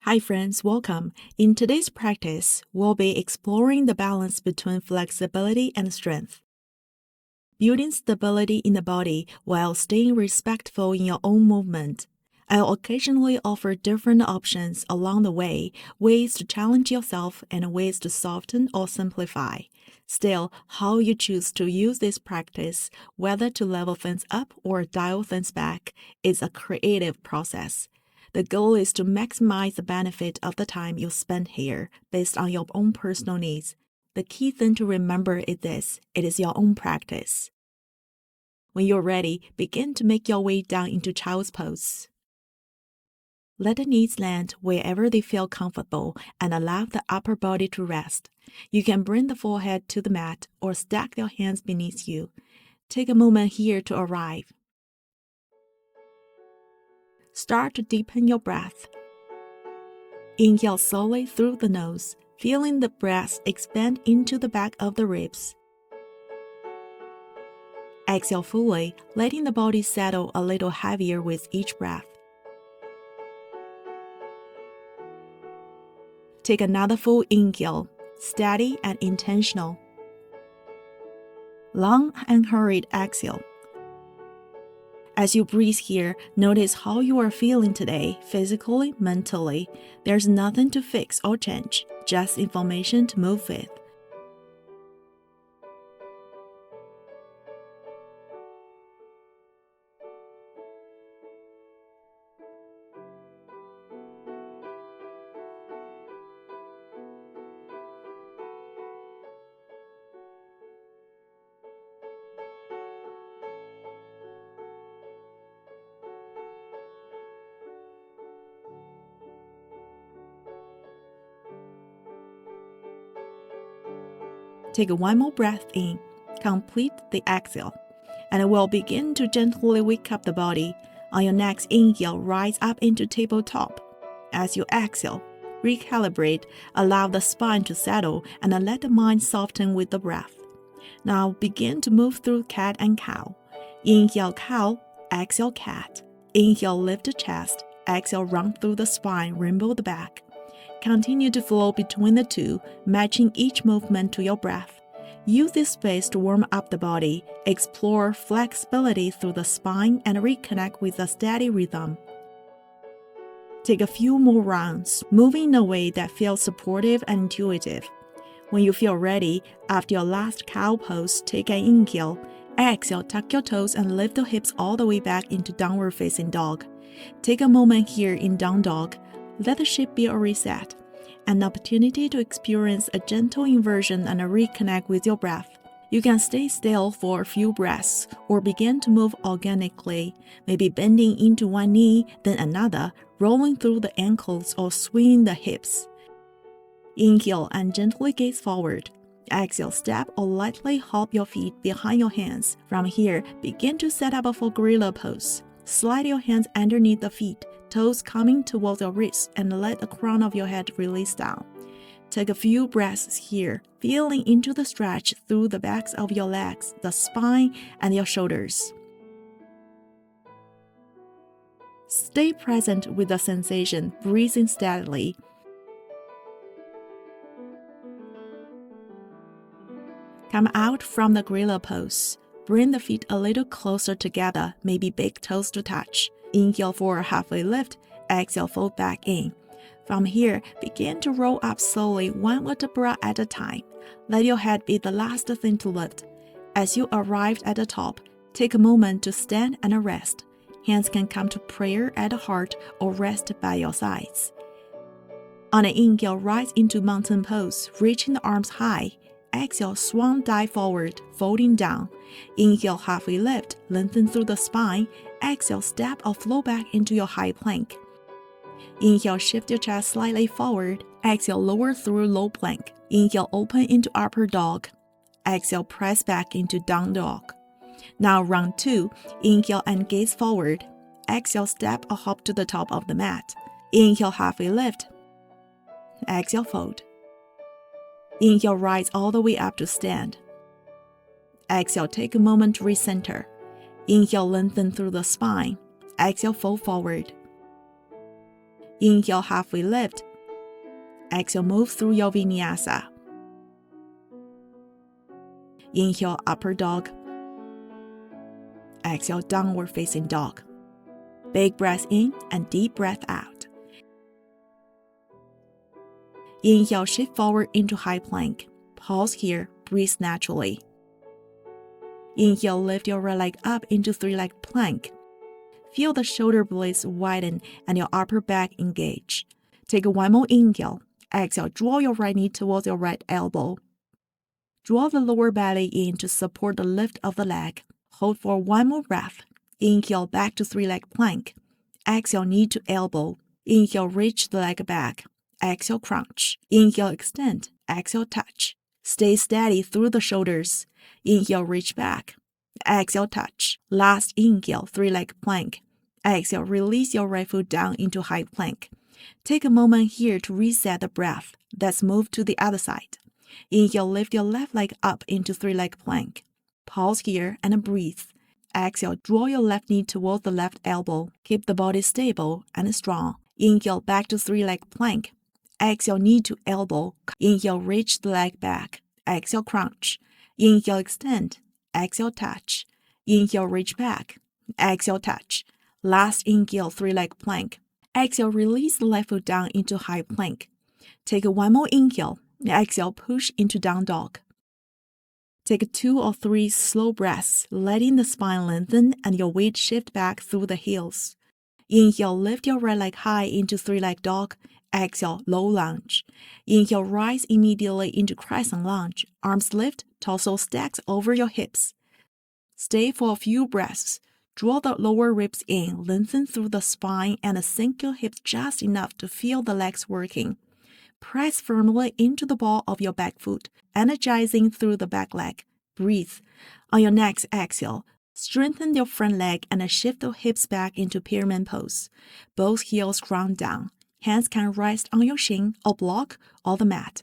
Hi friends, welcome. In today's practice, we'll be exploring the balance between flexibility and strength. Building stability in the body while staying respectful in your own movement. I'll occasionally offer different options along the way, ways to challenge yourself and ways to soften or simplify. Still, how you choose to use this practice, whether to level things up or dial things back, is a creative process. The goal is to maximize the benefit of the time you spend here based on your own personal needs. The key thing to remember is this: it is your own practice. When you're ready, begin to make your way down into child's pose. Let the knees land wherever they feel comfortable and allow the upper body to rest. You can bring the forehead to the mat or stack your hands beneath you. Take a moment here to arrive. Start to deepen your breath. Inhale slowly through the nose, feeling the breath expand into the back of the ribs. Exhale fully, letting the body settle a little heavier with each breath. Take another full inhale, steady and intentional. Long and hurried exhale. As you breathe here, notice how you are feeling today, physically, mentally. There's nothing to fix or change, just information to move with. Take one more breath in, complete the exhale, and we'll begin to gently wake up the body. On your next inhale, rise up into tabletop. As you exhale, recalibrate, allow the spine to settle, and let the mind soften with the breath. Now begin to move through cat and cow. Inhale cow, exhale cat. Inhale lift the chest, exhale run through the spine, rainbow the back. Continue to flow between the two, matching each movement to your breath. Use this space to warm up the body, explore flexibility through the spine, and reconnect with a steady rhythm. Take a few more rounds, moving in a way that feels supportive and intuitive. When you feel ready, after your last cow pose, take an inhale. Exhale, tuck your toes and lift the hips all the way back into downward facing dog. Take a moment here in down dog. Let the shape be a reset, an opportunity to experience a gentle inversion and a reconnect with your breath. You can stay still for a few breaths or begin to move organically, maybe bending into one knee, then another, rolling through the ankles or swinging the hips. Inhale and gently gaze forward. Exhale, step or lightly hop your feet behind your hands. From here, begin to set up a full gorilla pose. Slide your hands underneath the feet, toes coming towards your wrists, and let the crown of your head release down. Take a few breaths here, feeling into the stretch through the backs of your legs, the spine, and your shoulders. Stay present with the sensation, breathing steadily. Come out from the gorilla pose. Bring the feet a little closer together, maybe big toes to touch. Inhale for a halfway lift, exhale fold back in. From here, begin to roll up slowly, one vertebra at a time. Let your head be the last thing to lift. As you arrive at the top, take a moment to stand and rest. Hands can come to prayer at the heart or rest by your sides. On an inhale, rise into mountain pose, reaching the arms high. Exhale, swan dive forward, folding down. Inhale, halfway lift, lengthen through the spine. Exhale, step or flow back into your high plank. Inhale, shift your chest slightly forward. Exhale, lower through low plank. Inhale, open into upper dog. Exhale, press back into down dog. Now round 2, inhale and gaze forward. Exhale, step or hop to the top of the mat. Inhale, halfway lift. Exhale, fold. Inhale, rise all the way up to stand. Exhale, take a moment to recenter. Inhale, lengthen through the spine. Exhale, fold forward. Inhale, halfway lift. Exhale, move through your vinyasa. Inhale, upper dog. Exhale, downward facing dog. Big breath in and deep breath out. Inhale, shift forward into high plank. Pause here, breathe naturally. Inhale, lift your right leg up into three-leg plank. Feel the shoulder blades widen and your upper back engage. Take one more inhale. Exhale, draw your right knee towards your right elbow. Draw the lower belly in to support the lift of the leg. Hold for one more breath. Inhale, back to three-leg plank. Exhale, knee to elbow. Inhale, reach the leg back. Exhale, crunch. Inhale, extend. Exhale, touch. Stay steady through the shoulders. Inhale, reach back. Exhale, touch. Last inhale, three-leg plank. Exhale, release your right foot down into high plank. Take a moment here to reset the breath. Let's move to the other side. Inhale, lift your left leg up into three-leg plank. Pause here and breathe. Exhale, draw your left knee towards the left elbow. Keep the body stable and strong. Inhale, back to three-leg plank. Exhale, knee to elbow. Inhale, reach the leg back. Exhale, crunch. Inhale, extend. Exhale, touch. Inhale, reach back. Exhale, touch. Last inhale, three-leg plank. Exhale, release the left foot down into high plank. Take one more inhale. Exhale, push into down dog. Take 2 or 3 slow breaths, letting the spine lengthen and your weight shift back through the heels. Inhale, lift your right leg high into three-leg dog. Exhale, low lunge. Inhale, rise immediately into crescent lunge. Arms lift, torso stacks over your hips. Stay for a few breaths. Draw the lower ribs in, lengthen through the spine, and sink your hips just enough to feel the legs working. Press firmly into the ball of your back foot, energizing through the back leg. Breathe. On your next exhale, strengthen your front leg and shift the hips back into pyramid pose. Both heels ground down. Hands can rest on your shin or block or the mat.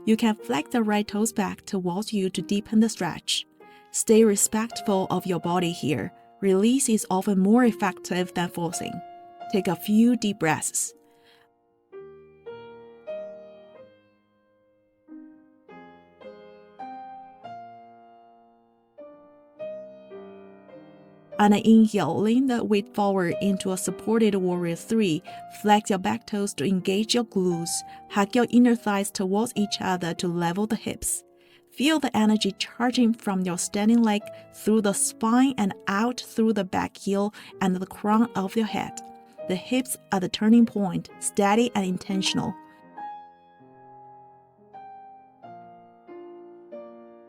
You can flex the right toes back towards you to deepen the stretch. Stay respectful of your body here. Release is often more effective than forcing. Take a few deep breaths. On an inhale, lean the weight forward into a supported warrior 3. Flex your back toes to engage your glutes. Hug your inner thighs towards each other to level the hips. Feel the energy charging from your standing leg through the spine and out through the back heel and the crown of your head. The hips are the turning point, steady and intentional.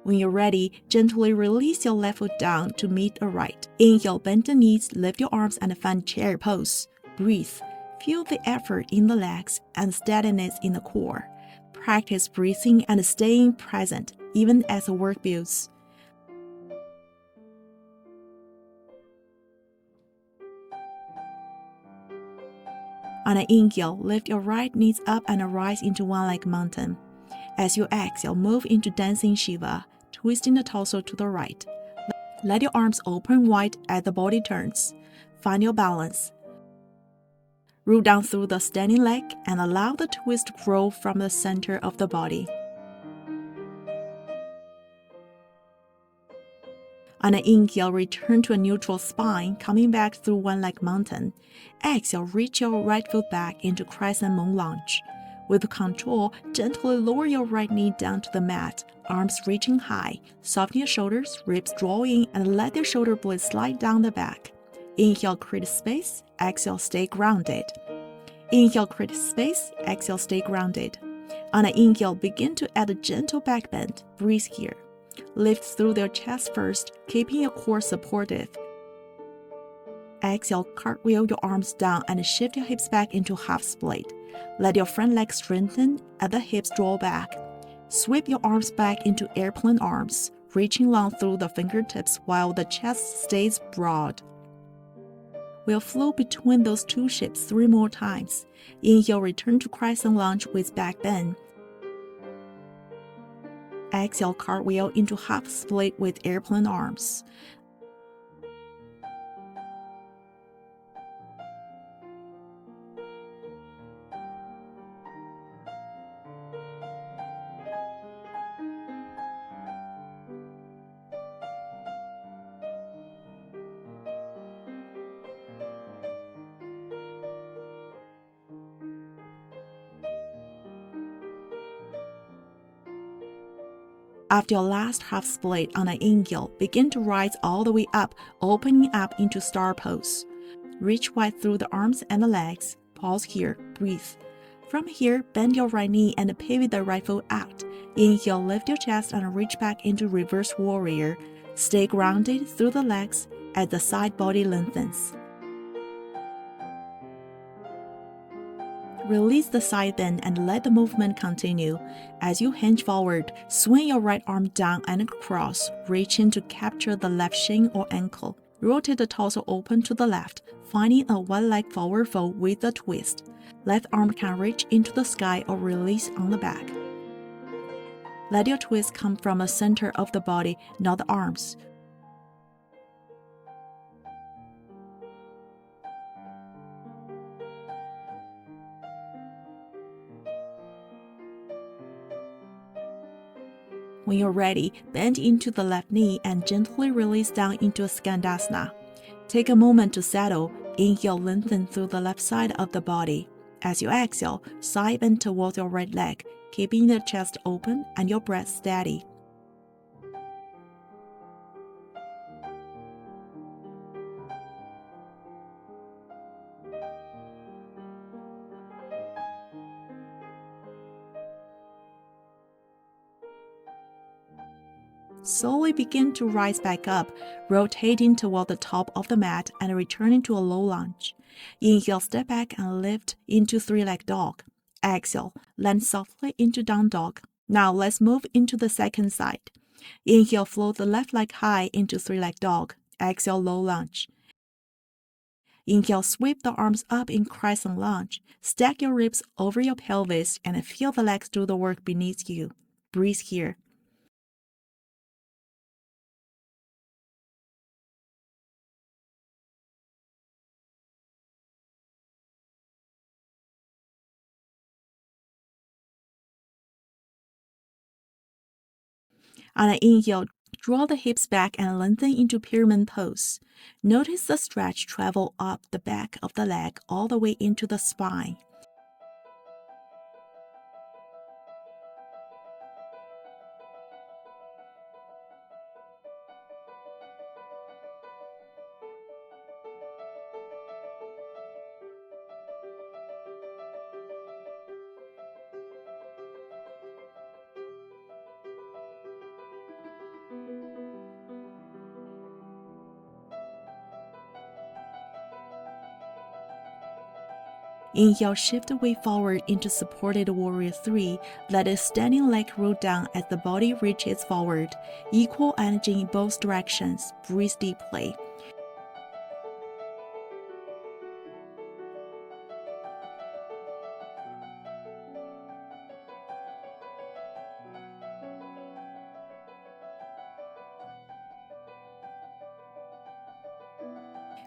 When you're ready, gently release your left foot down to meet a right. Inhale, bend the knees, lift your arms and find chair pose. Breathe. Feel the effort in the legs and steadiness in the core. Practice breathing and staying present, even as the work builds. On an inhale, lift your right knees up and rise into one-leg mountain. As you exhale, move into dancing Shiva, twisting the torso to the right. Let your arms open wide as the body turns. Find your balance. Roll down through the standing leg and allow the twist to grow from the center of the body. On an inhale, return to a neutral spine, coming back through one-leg mountain. Exhale, reach your right foot back into crescent moon lunge. With control, gently lower your right knee down to the mat, arms reaching high. Soften your shoulders, ribs draw in, and let your shoulder blades slide down the back. Inhale, create space. Exhale, stay grounded. Inhale, create space. Exhale, stay grounded. On an inhale, begin to add a gentle back bend. Breathe here. Lift through your chest first, keeping your core supportive. Exhale, cartwheel your arms down and shift your hips back into half split. Let your front leg strengthen and the hips draw back. Sweep your arms back into airplane arms, reaching long through the fingertips while the chest stays broad. We'll flow between those two shapes 3 more times. Inhale, return to crescent lunge with back bend. Exhale, cartwheel into half split with airplane arms. After your last half split on an inhale, begin to rise all the way up, opening up into star pose. Reach wide through the arms and the legs. Pause here, breathe. From here, bend your right knee and pivot the right foot out. Inhale, lift your chest and reach back into reverse warrior. Stay grounded through the legs as the side body lengthens. Release the side bend and let the movement continue. As you hinge forward, swing your right arm down and across, reaching to capture the left shin or ankle. Rotate the torso open to the left, finding a one-leg forward fold with a twist. Left arm can reach into the sky or release on the back. Let your twist come from the center of the body, not the arms. When you're ready, bend into the left knee and gently release down into a Skandasana. Take a moment to settle. Inhale, lengthen through the left side of the body. As you exhale, side bend towards your right leg, keeping the chest open and your breath steady. Slowly begin to rise back up, rotating toward the top of the mat and returning to a low lunge. Inhale, step back and lift into three-leg dog. Exhale, land softly into down dog. Now let's move into the second side. Inhale, float the left leg high into three-leg dog. Exhale, low lunge. Inhale, sweep the arms up in crescent lunge. Stack your ribs over your pelvis and feel the legs do the work beneath you. Breathe here. On an inhale, draw the hips back and lengthen into pyramid pose. Notice the stretch travel up the back of the leg all the way into the spine. Inhale, shift the weight forward into supported warrior 3. Let the standing leg roll down as the body reaches forward. Equal energy in both directions. Breathe deeply.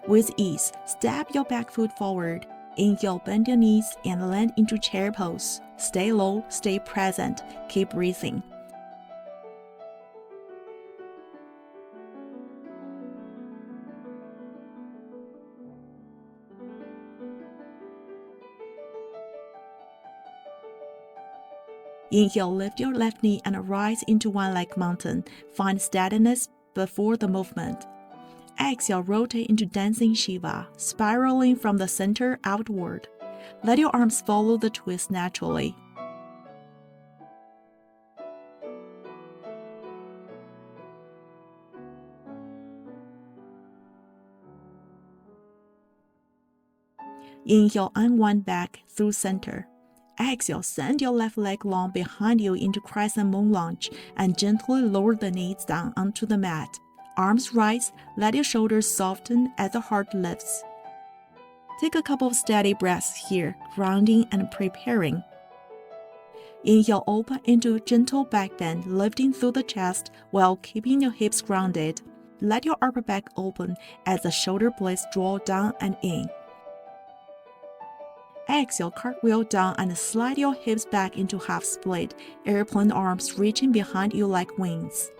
With ease, step your back foot forward. Inhale, bend your knees and land into chair pose. Stay low, stay present, keep breathing. Inhale, lift your left knee and rise into one-leg mountain. Find steadiness before the movement. Exhale, rotate into dancing Shiva, spiraling from the center outward. Let your arms follow the twist naturally. Inhale, unwind back through center. Exhale, send your left leg long behind you into crescent moon lunge and gently lower the knees down onto the mat. Arms rise, let your shoulders soften as the heart lifts. Take a couple of steady breaths here, grounding and preparing. Inhale, open into gentle back bend, lifting through the chest while keeping your hips grounded. Let your upper back open as the shoulder blades draw down and in. Exhale, cartwheel down and slide your hips back into half split, airplane arms reaching behind you like wings.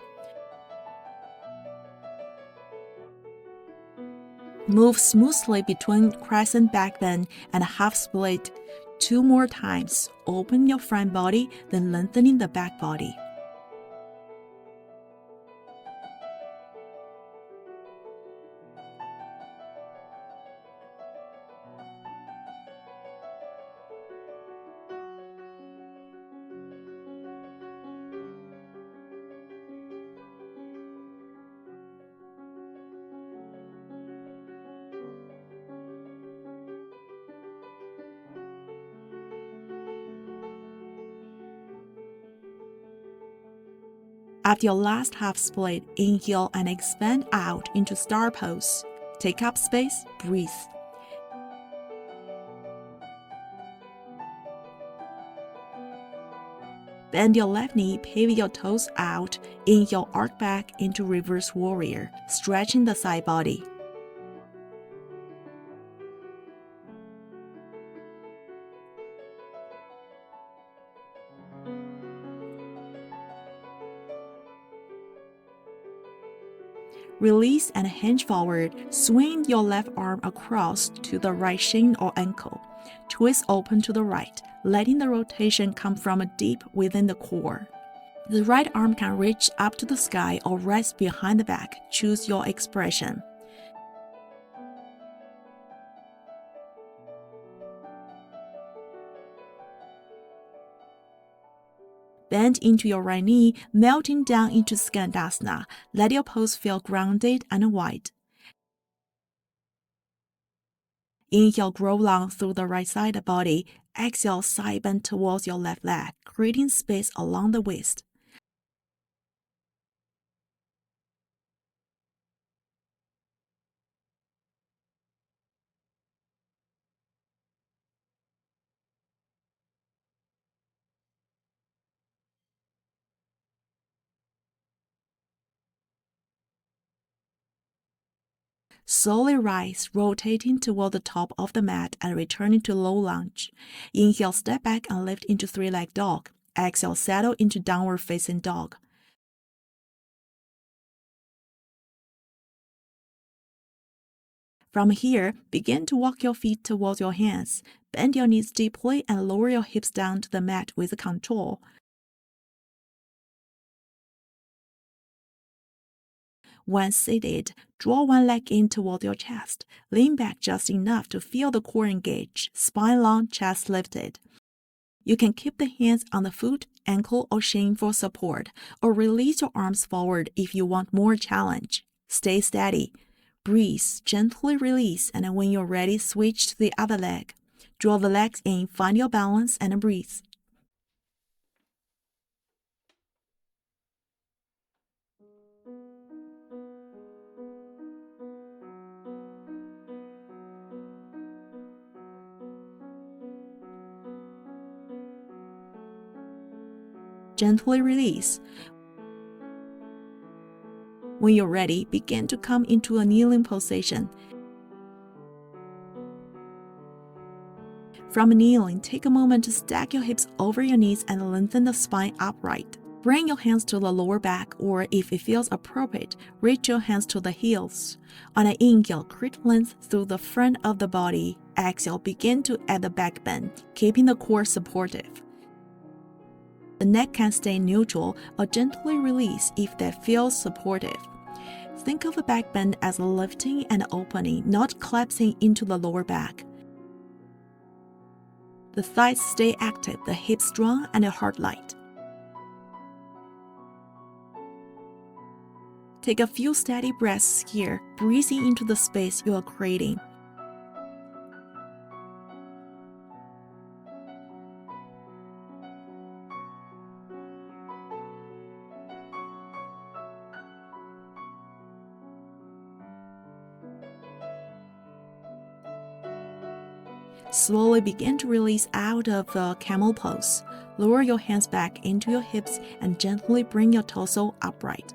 Move smoothly between crescent back bend and half split. 2 more times. Open your front body, then lengthening the back body. After your last half split, inhale and expand out into star pose. Take up space, breathe. Bend your left knee, pivot your toes out. Inhale, arc back into reverse warrior, stretching the side body. Release and hinge forward. Swing your left arm across to the right shin or ankle. Twist open to the right, letting the rotation come from deep within the core. The right arm can reach up to the sky or rest behind the back. Choose your expression. Bend into your right knee, melting down into Skandasana. Let your pose feel grounded and wide. Inhale, grow long through the right side of the body. Exhale, side bend towards your left leg, creating space along the waist. Slowly rise, rotating toward the top of the mat and returning to low lunge. Inhale, step back and lift into three-leg dog. Exhale, settle into downward facing dog. From here, begin to walk your feet towards your hands. Bend your knees deeply and lower your hips down to the mat with control. When seated, draw one leg in toward your chest. Lean back just enough to feel the core engage, spine long, chest lifted. You can keep the hands on the foot, ankle, or shin for support, or release your arms forward if you want more challenge. Stay steady. Breathe, gently release, and when you're ready, switch to the other leg. Draw the legs in, find your balance, and breathe. Gently release. When you're ready, begin to come into a kneeling position. From kneeling, take a moment to stack your hips over your knees and lengthen the spine upright. Bring your hands to the lower back, or if it feels appropriate, reach your hands to the heels. On an inhale, create length through the front of the body. Exhale, begin to add the back bend, keeping the core supportive. The neck can stay neutral or gently release if that feels supportive. Think of a back bend as lifting and opening, not collapsing into the lower back. The thighs stay active, the hips strong, and the heart light. Take a few steady breaths here, breathing into the space you are creating. Slowly begin to release out of the camel pose. Lower your hands back into your hips and gently bring your torso upright.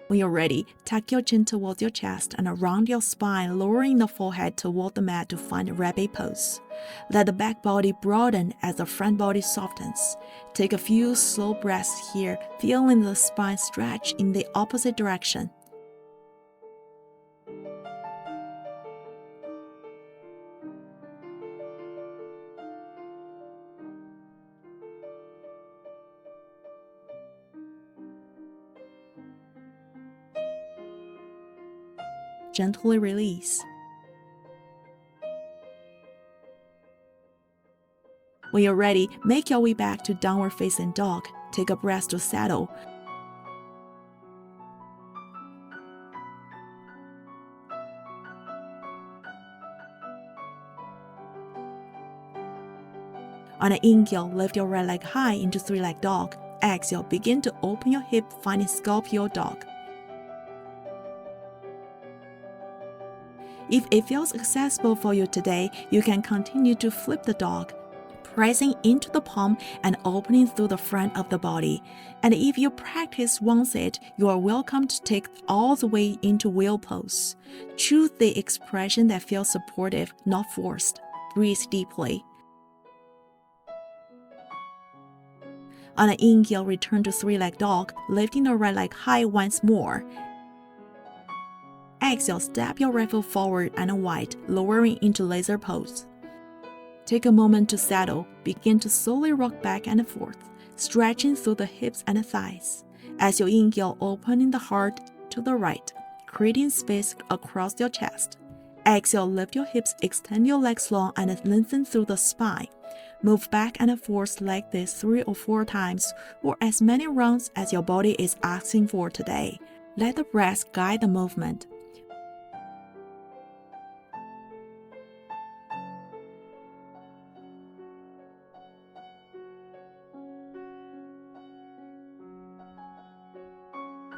When you're ready, tuck your chin towards your chest and around your spine, lowering the forehead toward the mat to find a rabbit pose. Let the back body broaden as the front body softens. Take a few slow breaths here, feeling the spine stretch in the opposite direction. Gently release. When you're ready, make your way back to downward facing dog. Take a breath to settle. On an inhale, lift your right leg high into three-leg dog. Exhale, begin to open your hip, finding Scorpio dog. If it feels accessible for you today, you can continue to flip the dog, pressing into the palm and opening through the front of the body. And if your practice wants it, you are welcome to take all the way into wheel pose. Choose the expression that feels supportive, not forced. Breathe deeply. On an inhale, return to three-leg dog, lifting the right leg high once more. Exhale, step your right foot forward and wide, lowering into laser pose. Take a moment to settle. Begin to slowly rock back and forth, stretching through the hips and thighs. As you inhale, opening the heart to the right, creating space across your chest. Exhale, lift your hips, extend your legs long and lengthen through the spine. Move back and forth like this 3 or 4 times, or as many rounds as your body is asking for today. Let the breath guide the movement.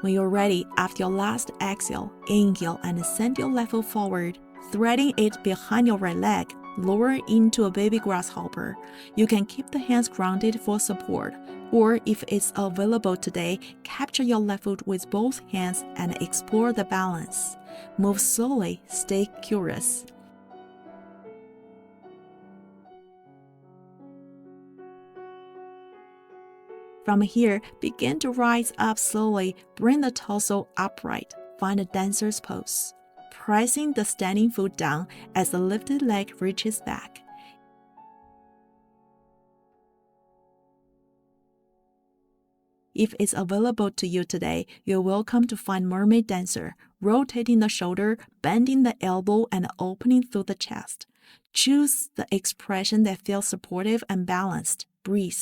When you're ready, after your last exhale, inhale and send your left foot forward, threading it behind your right leg, lower into a baby grasshopper. You can keep the hands grounded for support, or if it's available today, capture your left foot with both hands and explore the balance. Move slowly, stay curious. From here, begin to rise up slowly, bring the torso upright, find a dancer's pose. Pressing the standing foot down as the lifted leg reaches back. If it's available to you today, you're welcome to find Mermaid Dancer, rotating the shoulder, bending the elbow, and opening through the chest. Choose the expression that feels supportive and balanced. Breathe.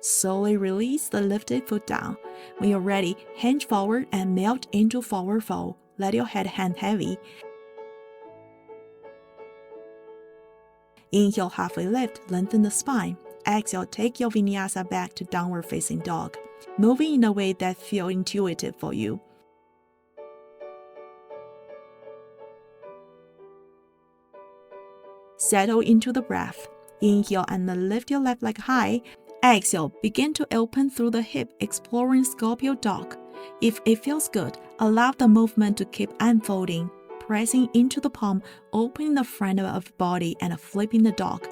Slowly release the lifted foot down. When you're ready, hinge forward and melt into forward fold. Let your head hang heavy. Inhale, halfway lift, lengthen the spine. Exhale, take your vinyasa back to downward facing dog, moving in a way that feels intuitive for you. Settle into the breath. Inhale and lift your left leg high. Exhale, begin to open through the hip, exploring Scorpio dog. If it feels good, allow the movement to keep unfolding, pressing into the palm, opening the front of the body and flipping the dog.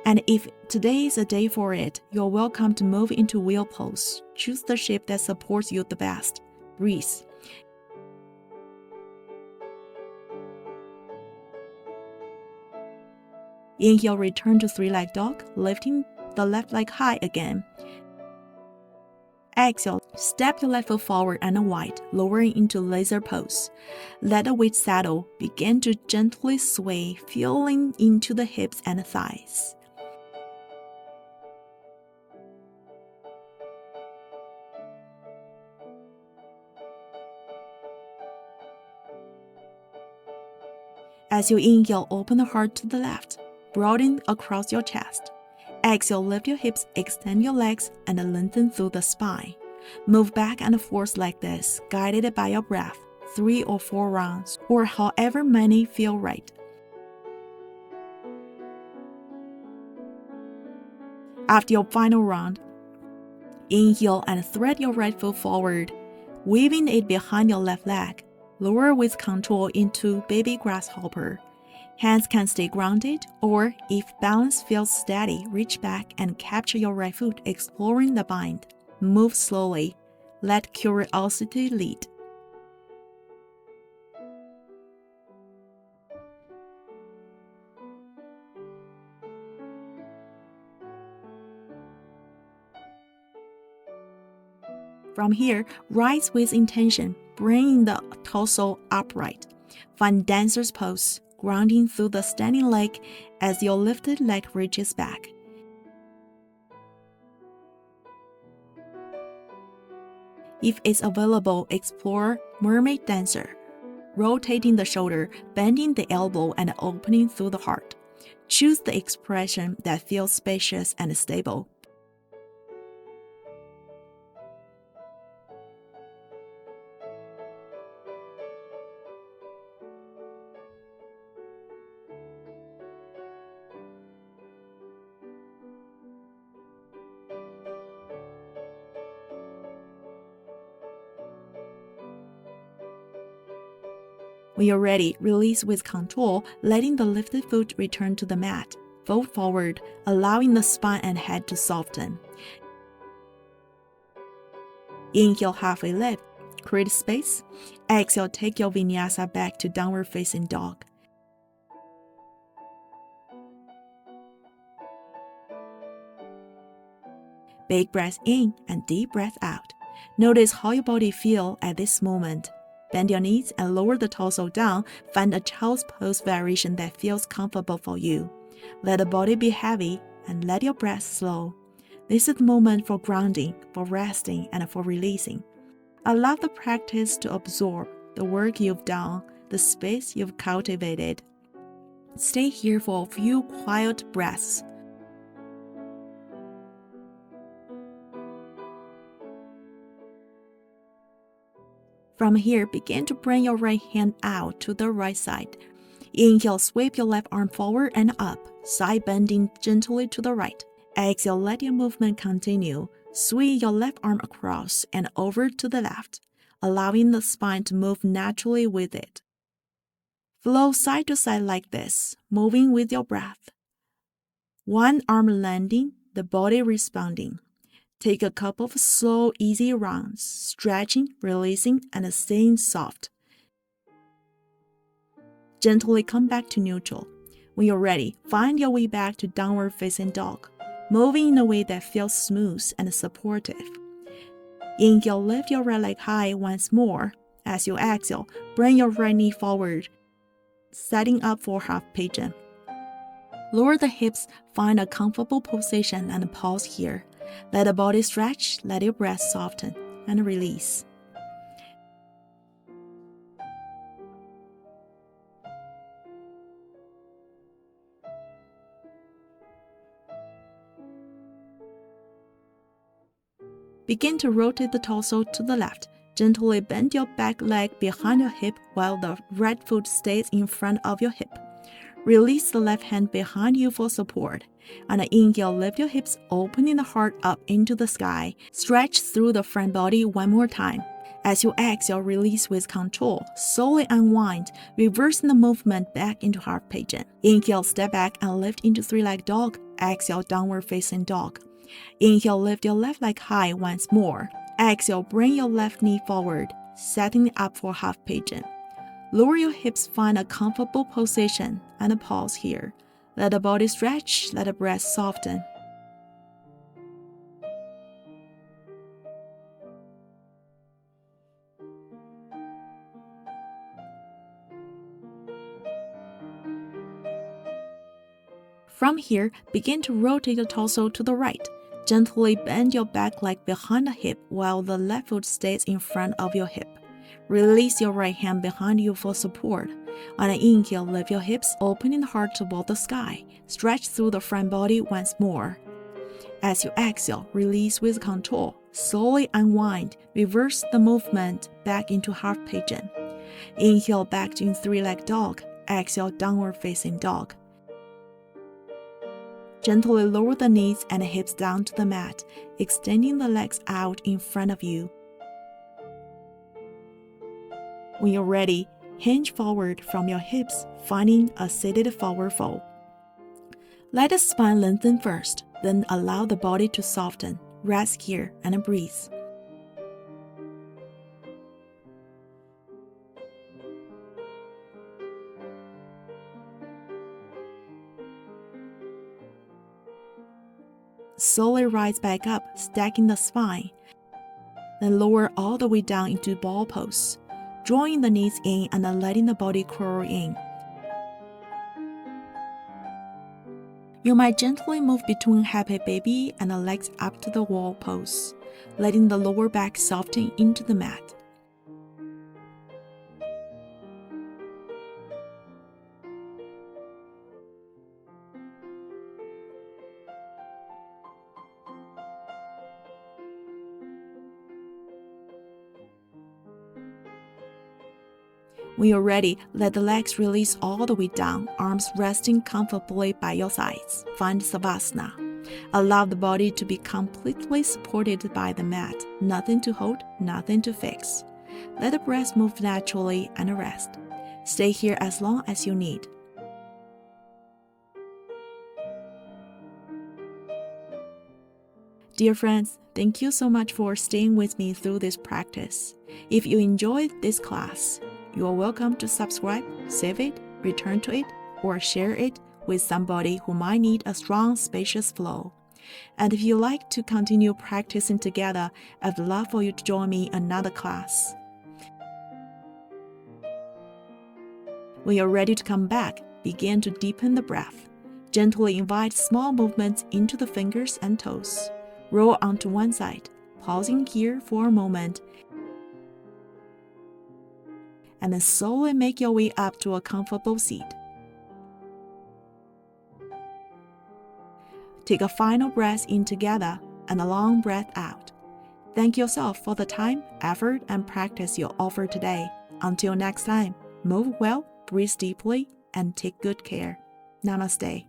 And if today is a day for it, you're welcome to move into wheel pose. Choose the shape that supports you the best. Breathe. Inhale, return to three-leg dog, lifting the left leg high again. Exhale, step your left foot forward and wide, lowering into laser pose. Let the weight settle, begin to gently sway, feeling into the hips and thighs. As you inhale, open the heart to the left, broaden across your chest. Exhale, lift your hips, extend your legs, and lengthen through the spine. Move back and forth like this, guided by your breath, 3 or 4 rounds, or however many feel right. After your final round, inhale and thread your right foot forward, weaving it behind your left leg. Lower with control into baby grasshopper. Hands can stay grounded, or if balance feels steady, reach back and capture your right foot, exploring the bind. Move slowly. Let curiosity lead. From here, rise with intention. bringing the torso upright. Find dancer's pose, grounding through the standing leg as your lifted leg reaches back. If it's available, explore Mermaid Dancer, rotating the shoulder, bending the elbow, and opening through the heart. Choose the expression that feels spacious and stable. When you're ready, release with control, letting the lifted foot return to the mat. Fold forward, allowing the spine and head to soften. Inhale, halfway lift, create space. Exhale, take your vinyasa back to downward facing dog. Big breath in and deep breath out. Notice how your body feels at this moment. Bend your knees and lower the torso down. Find a child's pose variation that feels comfortable for you. Let the body be heavy and let your breath slow. This is the moment for grounding, for resting, and for releasing. Allow the practice to absorb the work you've done, the space you've cultivated. Stay here for a few quiet breaths. From here, begin to bring your right hand out to the right side. Inhale, sweep your left arm forward and up, side bending gently to the right. Exhale, let your movement continue. Swing your left arm across and over to the left, allowing the spine to move naturally with it. Flow side to side like this, moving with your breath. One arm landing, the body responding. Take a couple of slow, easy rounds, stretching, releasing, and staying soft. Gently come back to neutral. When you're ready, find your way back to downward facing dog, moving in a way that feels smooth and supportive. Inhale, lift your right leg high once more. As you exhale, bring your right knee forward, setting up for half pigeon. Lower the hips, find a comfortable position and pause here. Let the body stretch, let your breath soften, and release. Begin to rotate the torso to the left. Gently bend your back leg behind your hip while the right foot stays in front of your hip. Release the left hand behind you for support. On an inhale, lift your hips, opening the heart up into the sky. Stretch through the front body one more time. As you exhale, release with control. Slowly unwind, reversing the movement back into half pigeon. Inhale, step back and lift into three-legged dog. Exhale, downward facing dog. Inhale, lift your left leg high once more. Exhale, bring your left knee forward, setting it up for half pigeon. Lower your hips, find a comfortable position, and pause here. Let the body stretch, let the breath soften. From here, begin to rotate the torso to the right. Gently bend your back leg behind the hip while the left foot stays in front of your hip. Release your right hand behind you for support. On an inhale, lift your hips, opening the heart toward the sky. Stretch through the front body once more. As you exhale, release with control. Slowly unwind, reverse the movement back into half pigeon. Inhale back in three-legged dog. Exhale, downward facing dog. Gently lower the knees and hips down to the mat, extending the legs out in front of you. When you're ready, hinge forward from your hips, finding a seated forward fold. Let the spine lengthen first, then allow the body to soften. Rest here and breathe. Slowly rise back up, stacking the spine. Then lower all the way down into ball pose. drawing the knees in and then letting the body curl in. You might gently move between happy baby and the legs up to the wall pose, letting the lower back soften into the mat. When you're ready, let the legs release all the way down, arms resting comfortably by your sides. Find Savasana. Allow the body to be completely supported by the mat. Nothing to hold, nothing to fix. Let the breath move naturally and rest. Stay here as long as you need. Dear friends, thank you so much for staying with me through this practice. If you enjoyed this class, you are welcome to subscribe, save it, return to it, or share it with somebody who might need a strong, spacious flow. And if you like to continue practicing together, I'd love for you to join me in another class. When you're ready to come back, begin to deepen the breath. Gently invite small movements into the fingers and toes. Roll onto one side, pausing here for a moment, and then slowly make your way up to a comfortable seat. Take a final breath in together and a long breath out. Thank yourself for the time, effort, and practice you offered today. Until next time, move well, breathe deeply, and take good care. Namaste.